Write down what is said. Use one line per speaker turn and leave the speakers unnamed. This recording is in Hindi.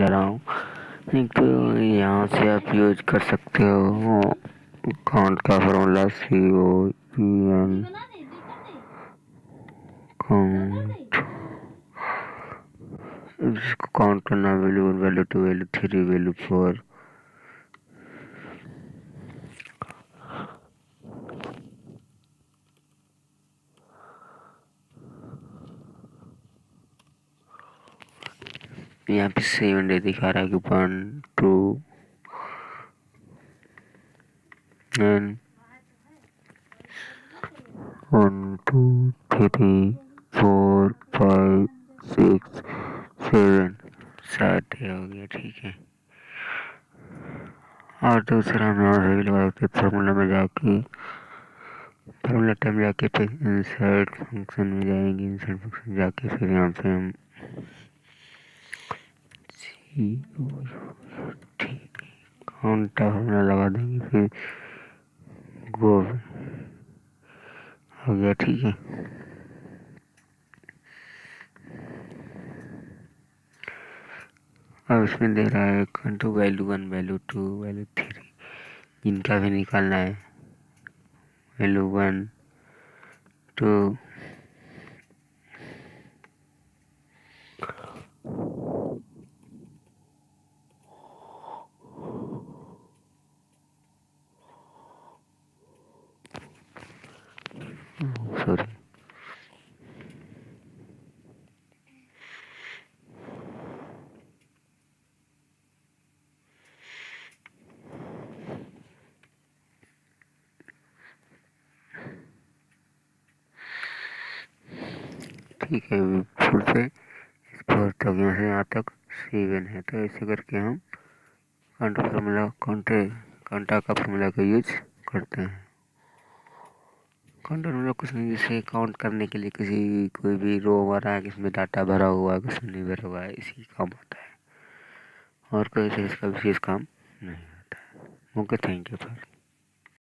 समझा रहा हूँ। एक तो यहाँ से आप यूज कर सकते हो काउंट का फॉर्मूला COUN काउंट, जिसको काउंट करना वैल्यू 1, वैल्यू 2, वैल्यू 3, वैल्यू 4। यहाँ पे 7 डे दिखा रहा है कि 1 2 and 1 2 3 4 5 6 7 7 डे हो गया। ठीक है, और दूसरा हम यहाँ से भी लगा सकते फार्मूला में जाके, फार्मूला टाइम जाके फिर इंसर्ट फंक्शन में जाएंगे। इंसर्ट फंक्शन जाके फिर यहाँ पे हम ठीक काउंटा फॉर्मूला लगा देंगे, फिर गो हो गया। ठीक है, अब इसमें दे रहा है countA वैल्यू 1, वैल्यू 2, वैल्यू 3, इनका भी निकालना है। वैल्यू 1 2 सॉरी ठीक है, फिर से फोर तक यहाँ से यहाँ तक 7 है। तो ऐसे करके हम काउंटा फॉर्मूला काउंटा का फॉर्मूला का यूज करते हैं। काउंटर मतलब कुछ नहीं, जैसे काउंट करने के लिए किसी कोई भी रो भरा है, किसमें डाटा भरा हुआ है, किसमें नहीं भरा हुआ है, इसी काम आता है, और कोई से इसका विशेष काम नहीं होता है। Okay, thank you for